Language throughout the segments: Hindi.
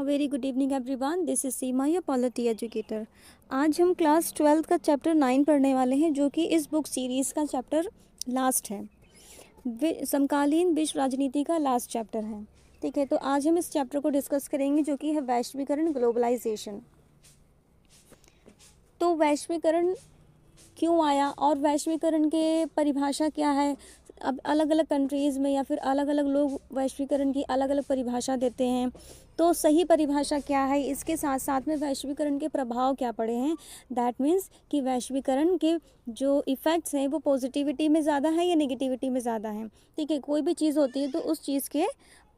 Very good evening everyone, this is Seema your polity educator. आज हम क्लास 12 का चैप्टर 9 पढ़ने वाले हैं, जो कि इस बुक सीरीज़ का चैप्टर लास्ट है। समकालीन विश्व राजनीति का लास्ट चैप्टर है। ठीक है, तो आज हम इस चैप्टर को डिस्कस करेंगे, जो कि है वैश्वीकरण, ग्लोबलाइजेशन। तो वैश्वीकरण क्यों आया और वैश्वीकरण के परिभाषा क्या है। अब अलग अलग कंट्रीज़ में या फिर अलग अलग लोग वैश्वीकरण की अलग अलग परिभाषा देते हैं, तो सही परिभाषा क्या है। इसके साथ साथ में वैश्वीकरण के प्रभाव क्या पड़े हैं। दैट मीन्स कि वैश्वीकरण के जो इफ़ेक्ट्स हैं वो पॉजिटिविटी में ज़्यादा है या नेगेटिविटी में ज़्यादा है। ठीक है, कोई भी चीज़ होती है तो उस चीज़ के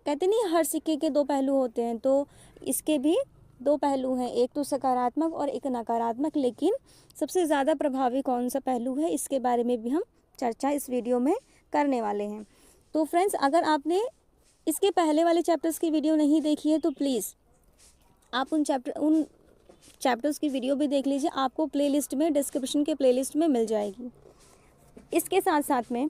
कहते नहीं, हर सिक्के के दो पहलू होते हैं, तो इसके भी दो पहलू हैं, एक तो सकारात्मक और एक नकारात्मक। लेकिन सबसे ज़्यादा प्रभावी कौन सा पहलू है, इसके बारे में भी हम चर्चा इस वीडियो में करने वाले हैं। तो फ्रेंड्स, अगर आपने इसके पहले वाले चैप्टर्स की वीडियो नहीं देखी है तो प्लीज़ आप उन चैप्टर्स की वीडियो भी देख लीजिए। आपको प्लेलिस्ट में, डिस्क्रिप्शन के प्लेलिस्ट में मिल जाएगी। इसके साथ साथ में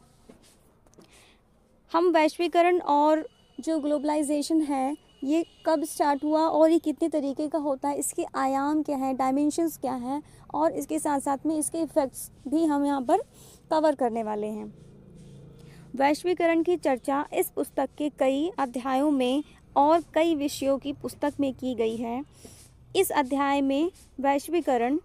हम वैश्वीकरण और जो ग्लोबलाइजेशन है ये कब स्टार्ट हुआ और ये कितने तरीके का होता है, इसके आयाम क्या हैं, डायमेंशंस क्या हैं, और इसके साथ साथ में इसके इफ़ेक्ट्स भी हम यहाँ पर कवर करने वाले हैं। वैश्वीकरण की चर्चा इस पुस्तक के कई अध्यायों में और कई विषयों की पुस्तक में की गई है। इस अध्याय में वैश्वीकरण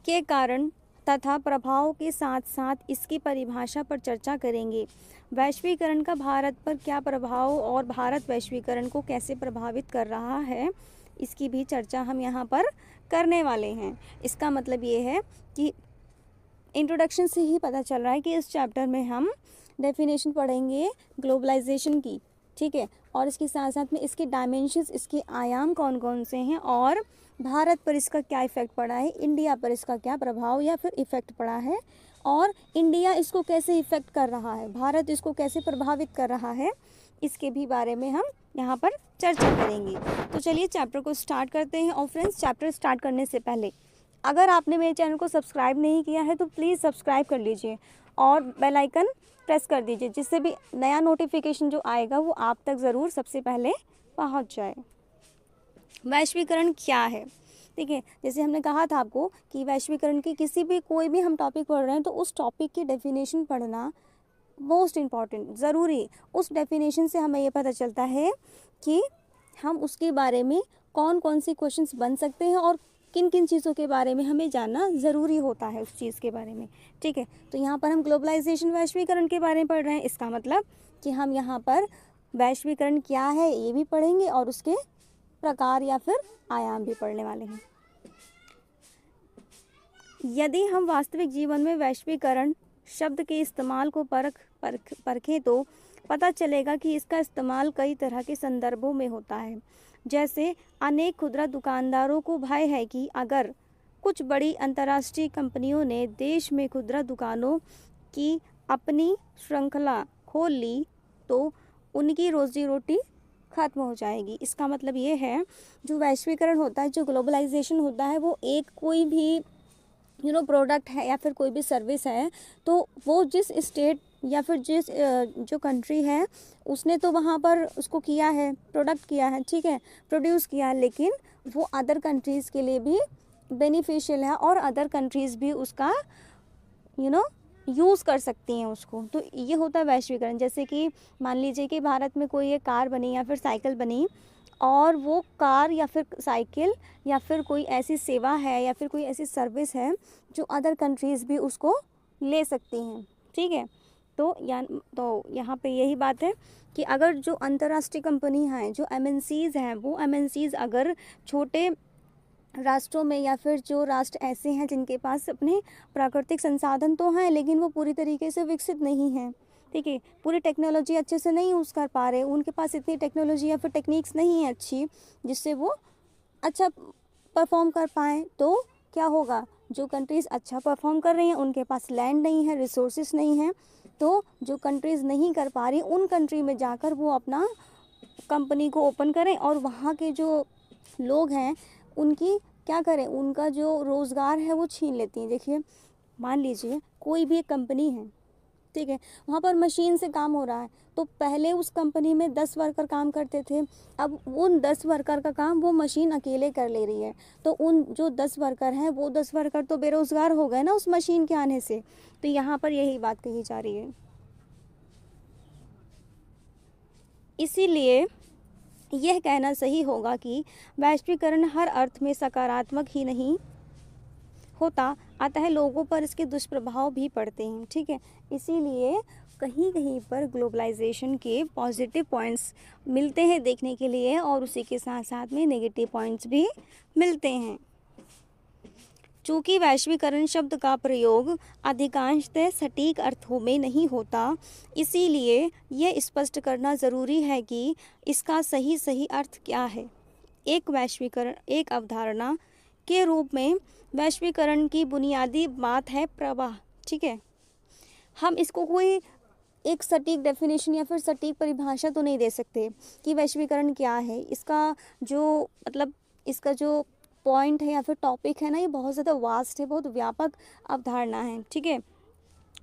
के कारण तथा प्रभाव के साथ साथ इसकी परिभाषा पर चर्चा करेंगे। वैश्वीकरण का भारत पर क्या प्रभाव और भारत वैश्वीकरण को कैसे प्रभावित कर रहा है, इसकी भी चर्चा हम यहाँ पर करने वाले हैं। इसका मतलब ये है कि इंट्रोडक्शन से ही पता चल रहा है कि इस चैप्टर में हम डेफिनेशन पढ़ेंगे ग्लोबलाइजेशन की। ठीक है, और इसके साथ साथ में इसके डायमेंशंस, इसके आयाम कौन कौन से हैं, और भारत पर इसका क्या इफ़ेक्ट पड़ा है, इंडिया पर इसका क्या प्रभाव या फिर इफ़ेक्ट पड़ा है, और इंडिया इसको कैसे इफ़ेक्ट कर रहा है, भारत इसको कैसे प्रभावित कर रहा है, इसके भी बारे में हम यहाँ पर चर्चा करेंगे। तो चलिए चैप्टर को स्टार्ट करते हैं। और फ्रेंड्स, चैप्टर स्टार्ट करने से पहले अगर आपने मेरे चैनल को सब्सक्राइब नहीं किया है तो प्लीज़ सब्सक्राइब कर लीजिए और बेल आइकन प्रेस कर दीजिए, जिससे भी नया नोटिफिकेशन जो आएगा वो आप तक ज़रूर सबसे पहले पहुंच जाए। वैश्वीकरण क्या है। ठीक है, जैसे हमने कहा था आपको कि वैश्वीकरण की कोई भी हम टॉपिक पढ़ रहे हैं तो उस टॉपिक की डेफिनेशन पढ़ना मोस्ट इम्पॉर्टेंट, ज़रूरी। उस डेफिनेशन से हमें ये पता चलता है कि हम उसके बारे में कौन कौन से क्वेश्चंस बन सकते हैं और किन किन चीज़ों के बारे में हमें जानना ज़रूरी होता है उस चीज़ के बारे में। ठीक है, तो यहाँ पर हम ग्लोबलाइजेशन, वैश्वीकरण के बारे में पढ़ रहे हैं। इसका मतलब कि हम यहाँ पर वैश्वीकरण क्या है ये भी पढ़ेंगे और उसके प्रकार या फिर आयाम भी पढ़ने वाले हैं। यदि हम वास्तविक जीवन में वैश्वीकरण शब्द के इस्तेमाल को परखें तो पता चलेगा कि इसका इस्तेमाल कई तरह के संदर्भों में होता है। जैसे अनेक खुदरा दुकानदारों को भय है कि अगर कुछ बड़ी अंतर्राष्ट्रीय कंपनियों ने देश में खुदरा दुकानों की अपनी श्रृंखला खोल ली तो उनकी रोजी रोटी ख़त्म हो जाएगी। इसका मतलब ये है, जो वैश्वीकरण होता है, जो ग्लोबलाइजेशन होता है, वो एक कोई भी प्रोडक्ट है या फिर कोई भी सर्विस है, तो वो जिस स्टेट या फिर जिस जो कंट्री है उसने तो वहाँ पर उसको किया है, प्रोडक्ट किया है, ठीक है, प्रोड्यूस किया है, लेकिन वो अदर कंट्रीज़ के लिए भी बेनिफिशियल है और अदर कंट्रीज़ भी उसका यूज़ कर सकती हैं उसको। तो ये होता है वैश्वीकरण। जैसे कि मान लीजिए कि भारत में कोई एक कार बनी या फिर साइकिल बनी, और वो कार या फिर साइकिल या फिर कोई ऐसी सेवा है या फिर कोई ऐसी सर्विस है जो अदर कंट्रीज़ भी उसको ले सकती हैं। ठीक है, तो यहाँ पे यही बात है कि अगर जो अंतर्राष्ट्रीय कंपनी हैं, जो MNCs हैं, वो MNCs अगर छोटे राष्ट्रों में या फिर जो राष्ट्र ऐसे हैं जिनके पास अपने प्राकृतिक संसाधन तो हैं लेकिन वो पूरी तरीके से विकसित नहीं हैं, ठीक है, पूरी टेक्नोलॉजी अच्छे से नहीं यूज़ कर पा रहे, उनके पास इतनी टेक्नोलॉजी या फिर टेक्निक्स नहीं है अच्छी जिससे वो अच्छा परफॉर्म कर पाएँ, तो क्या होगा, जो कंट्रीज़ अच्छा परफॉर्म कर रही हैं उनके पास लैंड नहीं है, रिसोर्सेज नहीं हैं, तो जो कंट्रीज़ नहीं कर पा रही उन कंट्री में जाकर वो अपना कंपनी को ओपन करें और वहाँ के जो लोग हैं उनकी क्या करें, उनका जो रोज़गार है वो छीन लेती हैं। देखिए, मान लीजिए कोई भी एक कंपनी है, ठीक है, वहाँ पर मशीन से काम हो रहा है। तो पहले उस कंपनी में 10 वर्कर काम करते थे, अब उन 10 वर्कर का काम वो मशीन अकेले कर ले रही है। तो उन जो 10 वर्कर हैं वो 10 वर्कर तो बेरोज़गार हो गए ना उस मशीन के आने से। तो यहाँ पर यही बात कही जा रही है। इसीलिए यह कहना सही होगा कि वैश्वीकरण हर अर्थ में सकारात्मक ही नहीं होता, अतः लोगों पर इसके दुष्प्रभाव भी पड़ते हैं। ठीक है, इसीलिए कहीं कहीं पर ग्लोबलाइजेशन के पॉजिटिव पॉइंट्स मिलते हैं देखने के लिए, और उसी के साथ साथ में नेगेटिव पॉइंट्स भी मिलते हैं। चूँकि वैश्वीकरण शब्द का प्रयोग अधिकांशतः सटीक अर्थों में नहीं होता, इसीलिए यह स्पष्ट करना ज़रूरी है कि इसका सही अर्थ क्या है। एक अवधारणा के रूप में वैश्वीकरण की बुनियादी बात है प्रवाह। ठीक है, हम इसको कोई एक सटीक डेफिनेशन या फिर सटीक परिभाषा तो नहीं दे सकते कि वैश्वीकरण क्या है। इसका जो पॉइंट है या फिर टॉपिक है ना, ये बहुत ज़्यादा वास्ट है, बहुत व्यापक अवधारणा है। ठीक है,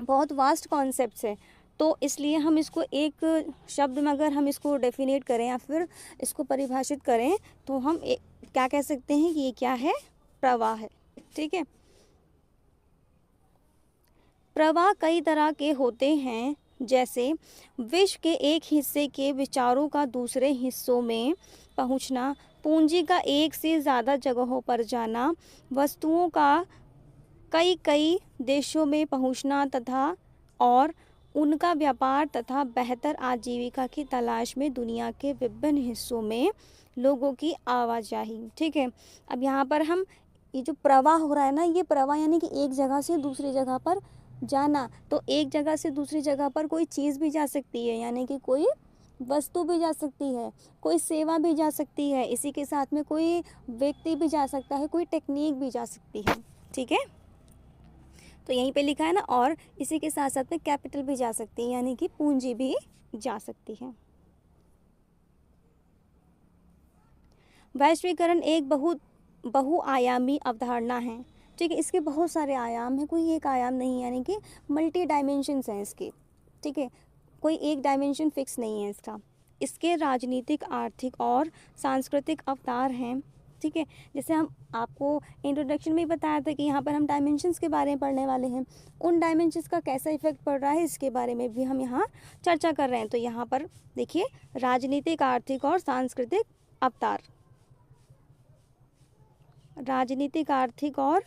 बहुत वास्ट कॉन्सेप्ट्स है। तो इसलिए हम इसको एक शब्द में अगर हम इसको डेफिनेट करें या फिर इसको परिभाषित करें तो हम क्या कह सकते हैं कि ये क्या है, प्रवाह है। ठीक है, प्रवाह कई तरह के होते हैं, जैसे विश्व के एक हिस्से के विचारों का दूसरे हिस्सों में पहुंचना, पूंजी का एक से ज़्यादा जगहों पर जाना, वस्तुओं का कई देशों में पहुंचना तथा और उनका व्यापार तथा बेहतर आजीविका की तलाश में दुनिया के विभिन्न हिस्सों में लोगों की आवाजाही। ठीक है, अब यहाँ पर हम ये जो प्रवाह हो रहा है ना, ये प्रवाह यानी कि एक जगह से दूसरी जगह पर जाना। तो एक जगह से दूसरी जगह पर कोई चीज़ भी जा सकती है, यानी कि कोई वस्तु भी जा सकती है, कोई सेवा भी जा सकती है, इसी के साथ में कोई व्यक्ति भी जा सकता है, कोई टेक्निक भी जा सकती है। ठीक है, तो यहीं पे लिखा है ना, और इसी के साथ साथ में कैपिटल भी जा सकती है, यानी कि पूंजी भी जा सकती है। वैश्वीकरण एक बहुआयामी अवधारणा है। ठीक है, इसके बहुत सारे आयाम हैं, कोई एक आयाम नहीं, यानी कि मल्टी डायमेंशंस हैं इसके। ठीक है, कोई एक डायमेंशन फिक्स नहीं है इसका। इसके राजनीतिक, आर्थिक और सांस्कृतिक अवतार हैं। ठीक है, जैसे हम आपको इंट्रोडक्शन में ही बताया था कि यहाँ पर हम डायमेंशंस के बारे में पढ़ने वाले हैं, उन डायमेंशंस का कैसा इफेक्ट पड़ रहा है इसके बारे में भी हम यहाँ चर्चा कर रहे हैं। तो यहाँ पर देखिए, राजनीतिक, आर्थिक और सांस्कृतिक अवतार, राजनीतिक, आर्थिक और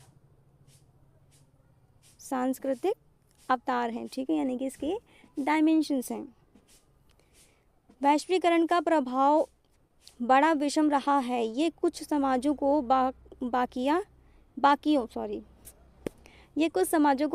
सांस्कृतिक अवतार हैं। ठीक है, यानी कि इसके डायमेंशंस हैं। वैश्वीकरण का प्रभाव बड़ा विषम रहा है। ये कुछ समाजों को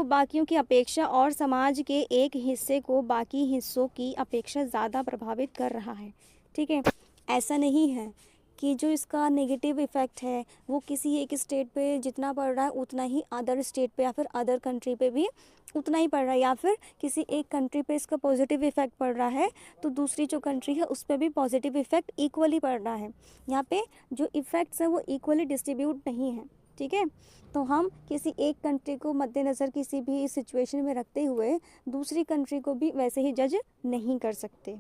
बाकियों की अपेक्षा और समाज के एक हिस्से को बाकी हिस्सों की अपेक्षा ज़्यादा प्रभावित कर रहा है। ठीक है, ऐसा नहीं है कि जो इसका नेगेटिव इफ़ेक्ट है वो किसी एक स्टेट पे जितना पड़ रहा है उतना ही अदर स्टेट पे या फिर अदर कंट्री पे भी उतना ही पड़ रहा है, या फिर किसी एक कंट्री पे इसका पॉजिटिव इफ़ेक्ट पड़ रहा है तो दूसरी जो कंट्री है उस पर भी पॉजिटिव इफ़ेक्ट इक्वली पड़ रहा है। यहाँ पे जो इफ़ेक्ट्स हैं वो इक्वली डिस्ट्रीब्यूट नहीं है। ठीक है, तो हम किसी एक कंट्री को मद्देनज़र किसी भी सिचुएशन में रखते हुए दूसरी कंट्री को भी वैसे ही जज नहीं कर सकते।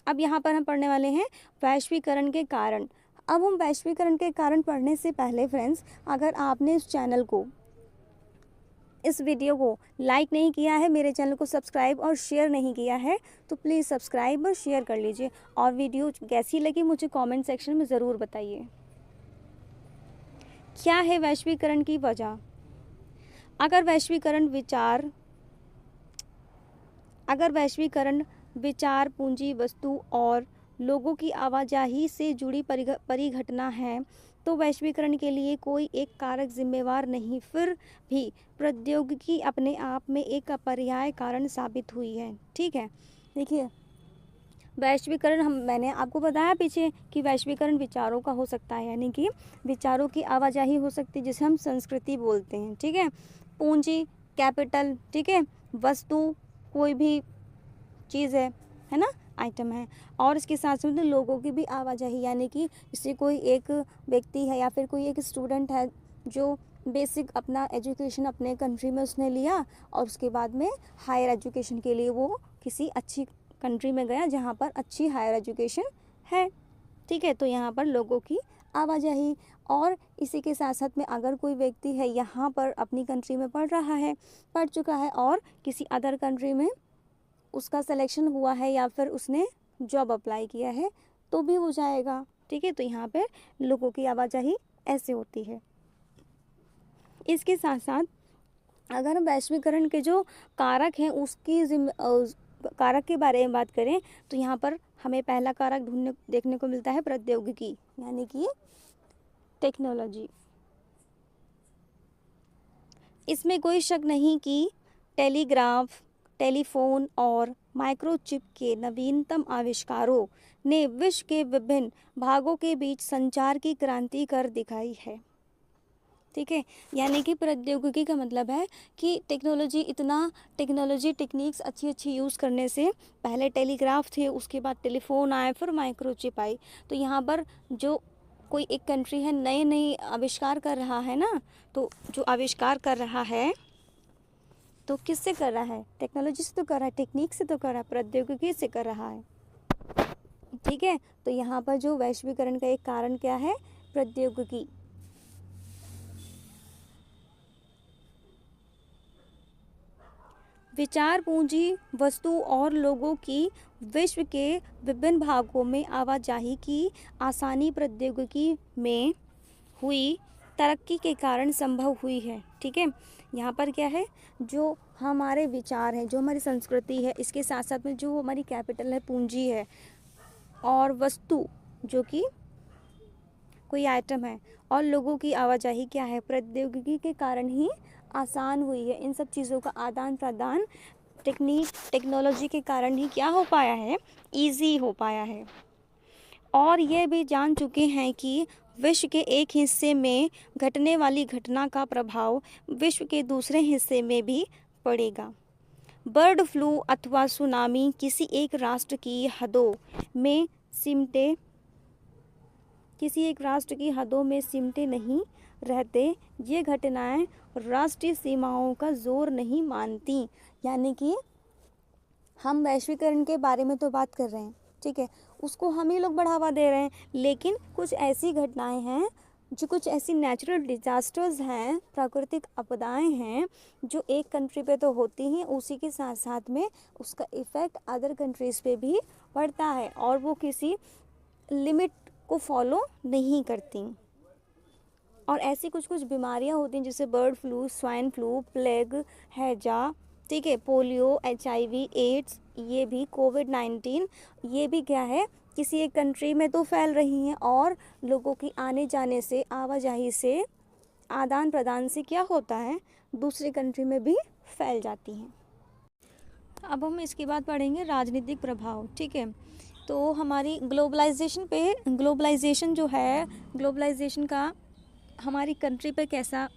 अब यहाँ पर हम पढ़ने वाले हैं वैश्वीकरण के कारण। अब हम वैश्वीकरण के कारण पढ़ने से पहले फ्रेंड्स, अगर आपने इस चैनल को, इस वीडियो को लाइक नहीं किया है, मेरे चैनल को सब्सक्राइब और शेयर नहीं किया है, तो प्लीज़ सब्सक्राइब और शेयर कर लीजिए, और वीडियो कैसी लगी मुझे कमेंट सेक्शन में ज़रूर बताइए। क्या है वैश्वीकरण की वजह? अगर वैश्वीकरण विचार, पूंजी, वस्तु और लोगों की आवाजाही से जुड़ी परिघटना है तो वैश्वीकरण के लिए कोई एक कारक जिम्मेवार नहीं, फिर भी प्रौद्योगिकी अपने आप में एक अपर्याय कारण साबित हुई है। ठीक है, देखिए, वैश्वीकरण मैंने आपको बताया पीछे कि वैश्वीकरण विचारों का हो सकता है, यानी कि विचारों की आवाजाही हो सकती है जिसे हम संस्कृति बोलते हैं। ठीक है, पूंजी, कैपिटल, ठीक है, वस्तु कोई भी चीज़ है ना, आइटम है, और इसके साथ साथ लोगों की भी आवाजाही, यानी कि जैसे कोई एक व्यक्ति है या फिर कोई एक स्टूडेंट है जो बेसिक अपना एजुकेशन अपने कंट्री में उसने लिया और उसके बाद में हायर एजुकेशन के लिए वो किसी अच्छी कंट्री में गया जहाँ पर अच्छी हायर एजुकेशन है। ठीक है, तो यहाँ पर लोगों की आवाजाही। और इसी के साथ साथ में अगर कोई व्यक्ति है यहाँ पर अपनी कंट्री में पढ़ रहा है, पढ़ चुका है और किसी अदर कंट्री में उसका सिलेक्शन हुआ है या फिर उसने जॉब अप्लाई किया है तो भी हो जाएगा। ठीक है, तो यहाँ पर लोगों की आवाजाही ऐसे होती है। इसके साथ साथ अगर हम वैश्वीकरण के जो कारक हैं उसकी कारक के बारे में बात करें तो यहाँ पर हमें पहला कारक देखने को मिलता है प्रौद्योगिकी, यानी कि टेक्नोलॉजी। इसमें कोई शक नहीं कि टेलीग्राफ, टेलीफोन और माइक्रोचिप के नवीनतम आविष्कारों ने विश्व के विभिन्न भागों के बीच संचार की क्रांति कर दिखाई है। ठीक है, यानी कि प्रौद्योगिकी का मतलब है कि टेक्नोलॉजी टेक्निक्स अच्छी यूज़ करने से पहले टेलीग्राफ थे, उसके बाद टेलीफोन आए, फिर माइक्रोचिप आई। तो यहाँ पर जो कोई एक कंट्री है नए आविष्कार कर रहा है ना, तो जो आविष्कार कर रहा है तो किससे कर रहा है? टेक्नोलॉजी से तो कर रहा है, टेक्निक से तो कर रहा है, प्रौद्योगिकी से कर रहा है। ठीक है, तो यहाँ पर जो वैश्वीकरण का एक कारण क्या है? प्रौद्योगिकी। विचार पूंजी, वस्तु और लोगों की विश्व के विभिन्न भागों में आवाजाही की आसानी प्रौद्योगिकी में हुई तरक्की के कारण संभव हुई है। ठीक है, यहाँ पर क्या है, जो हमारे विचार हैं, जो हमारी संस्कृति है, इसके साथ साथ में जो हमारी कैपिटल है, पूंजी है, और वस्तु जो कि कोई आइटम है, और लोगों की आवाजाही क्या है, प्रौद्योगिकी के कारण ही आसान हुई है। इन सब चीज़ों का आदान प्रदान टेक्नोलॉजी के कारण ही क्या हो पाया है? ईजी हो पाया है। और ये भी जान चुके हैं कि विश्व के एक हिस्से में घटने वाली घटना का प्रभाव विश्व के दूसरे हिस्से में भी पड़ेगा। बर्ड फ्लू अथवा सुनामी किसी एक राष्ट्र की हदों में सिमटे नहीं रहते। ये घटनाएं राष्ट्रीय सीमाओं का जोर नहीं मानती। यानी कि हम वैश्वीकरण के बारे में तो बात कर रहे हैं, ठीक है, उसको हम ही लोग बढ़ावा दे रहे हैं, लेकिन कुछ ऐसी घटनाएं हैं, जो कुछ ऐसी नेचुरल डिजास्टर्स हैं, प्राकृतिक आपदाएं हैं, जो एक कंट्री पे तो होती हैं, उसी के साथ साथ में उसका इफ़ेक्ट अदर कंट्रीज़ पे भी पड़ता है और वो किसी लिमिट को फॉलो नहीं करती। और ऐसी कुछ बीमारियां होती हैं जैसे bird flu, swine flu, plague, हैजा, ठीक है, पोलियो, HIV, एड्स, ये भी कोविड-19, ये भी क्या है, किसी एक कंट्री में तो फैल रही हैं और लोगों की आने जाने से, आवाजाही से, आदान प्रदान से क्या होता है, दूसरी कंट्री में भी फैल जाती हैं। अब हम इसके बाद पढ़ेंगे राजनीतिक प्रभाव। ठीक है, तो हमारी ग्लोबलाइजेशन जो है, ग्लोबलाइजेशन का हमारी कंट्री पे कैसा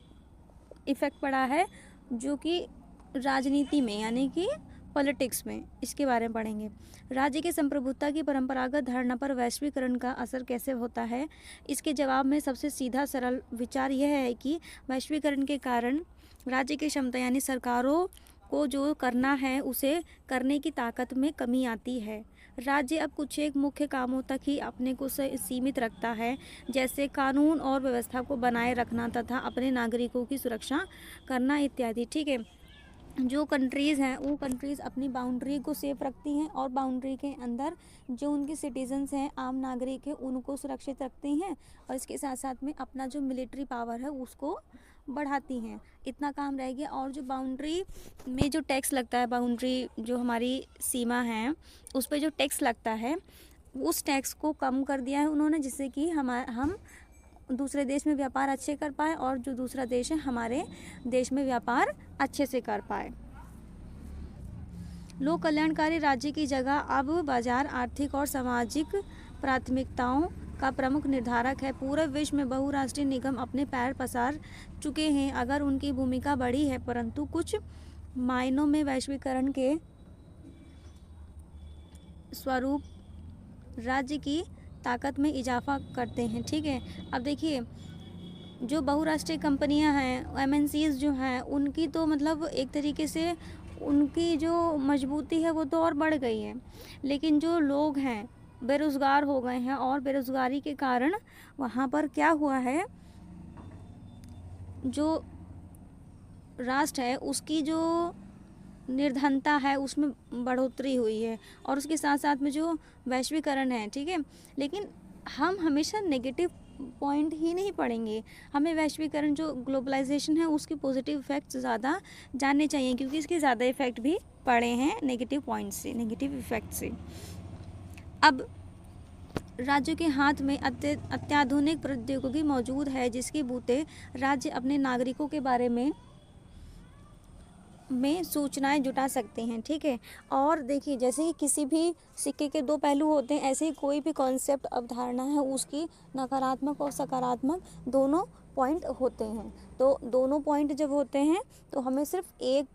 इफ़ेक्ट पड़ा है, जो कि राजनीति में, यानी कि पॉलिटिक्स में, इसके बारे में पढ़ेंगे। राज्य की संप्रभुता की परंपरागत धारणा पर वैश्वीकरण का असर कैसे होता है? इसके जवाब में सबसे सीधा सरल विचार यह है कि वैश्वीकरण के कारण राज्य की क्षमता, यानी सरकारों को जो करना है उसे करने की ताकत में कमी आती है। राज्य अब कुछ एक मुख्य कामों तक ही अपने को सीमित रखता है, जैसे कानून और व्यवस्था को बनाए रखना तथा अपने नागरिकों की सुरक्षा करना इत्यादि। ठीक है, जो कंट्रीज़ हैं वो कंट्रीज़ अपनी बाउंड्री को सेफ रखती हैं और बाउंड्री के अंदर जो उनके सिटीजन्स हैं, आम नागरिक हैं, उनको सुरक्षित रखती हैं और इसके साथ साथ में अपना जो मिलिट्री पावर है उसको बढ़ाती हैं। इतना काम रह गया। और जो बाउंड्री में जो टैक्स लगता है, बाउंड्री जो हमारी सीमा है उस पर जो टैक्स लगता है, उस टैक्स को कम कर दिया है उन्होंने, जिससे कि हम दूसरे देश में व्यापार अच्छे कर पाए और जो दूसरा देश है हमारे देश में व्यापार अच्छे से कर पाए। लोक कल्याणकारी राज्य की जगह अब बाजार आर्थिक और सामाजिक प्राथमिकताओं का प्रमुख निर्धारक है। पूरे विश्व में बहुराष्ट्रीय निगम अपने पैर पसार चुके हैं अगर उनकी भूमिका बड़ी है, परंतु कुछ मायनों में वैश्वीकरण के स्वरूप राज्य की ताकत में इजाफा करते हैं। ठीक है, अब देखिए जो बहुराष्ट्रीय कंपनियां हैं, एमएनसीज जो हैं, उनकी तो मतलब एक तरीके से उनकी जो मजबूती है वो तो और बढ़ गई है, लेकिन जो लोग हैं बेरोज़गार हो गए हैं और बेरोज़गारी के कारण वहाँ पर क्या हुआ है, जो राष्ट्र है उसकी जो निर्धनता है उसमें बढ़ोतरी हुई है, और उसके साथ साथ में जो वैश्वीकरण है, ठीक है। लेकिन हम हमेशा नेगेटिव पॉइंट ही नहीं पढ़ेंगे, हमें वैश्वीकरण जो ग्लोबलाइजेशन है उसके पॉजिटिव इफ़ेक्ट्स ज़्यादा जानने चाहिए, क्योंकि इसके ज़्यादा इफ़ेक्ट भी पड़े हैं नेगेटिव पॉइंट से, नेगेटिव इफ़ेक्ट से। अब राज्यों के हाथ में अत्याधुनिक प्रौद्योगिकी मौजूद है, जिसके बूते राज्य अपने नागरिकों के बारे में सूचनाएं जुटा सकते हैं, ठीक है। और देखिए, जैसे कि किसी भी सिक्के के दो पहलू होते हैं, ऐसे ही कोई भी कॉन्सेप्ट, अवधारणा है, उसकी नकारात्मक और सकारात्मक दोनों पॉइंट होते हैं। तो दोनों पॉइंट जब होते हैं तो हमें सिर्फ एक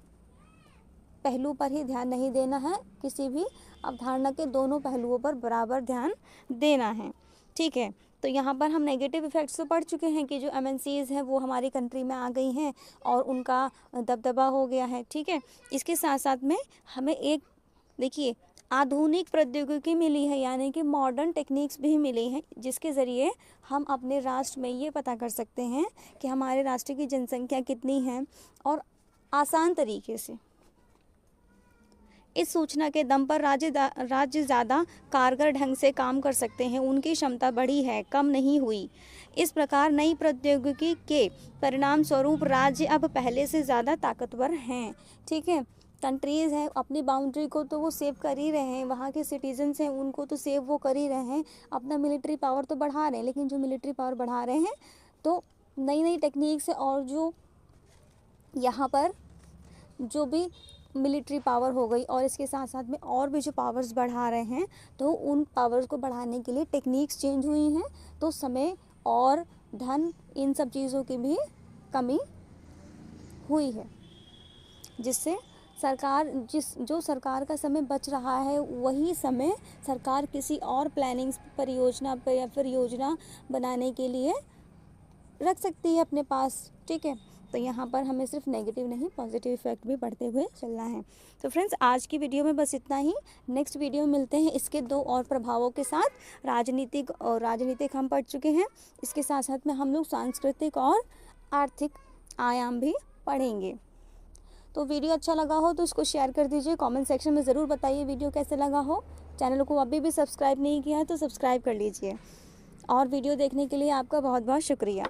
पहलू पर ही ध्यान नहीं देना है, किसी भी अवधारणा के दोनों पहलुओं पर बराबर ध्यान देना है, ठीक है। तो यहाँ पर हम नेगेटिव इफ़ेक्ट्स तो पढ़ चुके हैं कि जो एमएनसीज हैं वो हमारी कंट्री में आ गई हैं और उनका दबदबा हो गया है, ठीक है। इसके साथ साथ में हमें एक देखिए आधुनिक प्रौद्योगिकी मिली है, यानी कि मॉडर्न टेक्निक्स भी मिली हैं, जिसके ज़रिए हम अपने राष्ट्र में ये पता कर सकते हैं कि हमारे राष्ट्र की जनसंख्या कितनी है, और आसान तरीके से इस सूचना के दम पर राज्य ज़्यादा कारगर ढंग से काम कर सकते हैं, उनकी क्षमता बढ़ी है, कम नहीं हुई। इस प्रकार नई प्रौद्योगिकी के परिणाम स्वरूप राज्य अब पहले से ज़्यादा ताकतवर हैं, ठीक है। कंट्रीज़ हैं, अपनी बाउंड्री को तो वो सेव कर ही रहे हैं, वहाँ के सिटीजन्स हैं उनको तो सेव वो कर ही रहे हैं, अपना मिलिट्री पावर तो बढ़ा रहे हैं, लेकिन जो मिलिट्री पावर बढ़ा रहे हैं तो नई नई टेक्निक्स है, और जो यहाँ पर जो भी मिलिट्री पावर हो गई और इसके साथ साथ में और भी जो पावर्स बढ़ा रहे हैं, तो उन पावर्स को बढ़ाने के लिए टेक्निक्स चेंज हुई हैं, तो समय और धन इन सब चीज़ों की भी कमी हुई है, जिससे जो सरकार का समय बच रहा है वही समय सरकार किसी और प्लानिंग परियोजना पर या फिर योजना बनाने के लिए रख सकती है अपने पास, ठीक है। तो यहाँ पर हमें सिर्फ नेगेटिव नहीं पॉजिटिव इफेक्ट भी पढ़ते हुए चलना है। तो फ्रेंड्स, आज की वीडियो में बस इतना ही। नेक्स्ट वीडियो में मिलते हैं इसके दो और प्रभावों के साथ। राजनीतिक हम पढ़ चुके हैं, इसके साथ साथ में हम लोग सांस्कृतिक और आर्थिक आयाम भी पढ़ेंगे। तो वीडियो अच्छा लगा हो तो इसको शेयर कर दीजिए, कमेंट सेक्शन में ज़रूर बताइए वीडियो कैसे लगा हो। चैनल को अभी भी सब्सक्राइब नहीं किया है तो सब्सक्राइब कर लीजिए, और वीडियो देखने के लिए आपका बहुत बहुत शुक्रिया।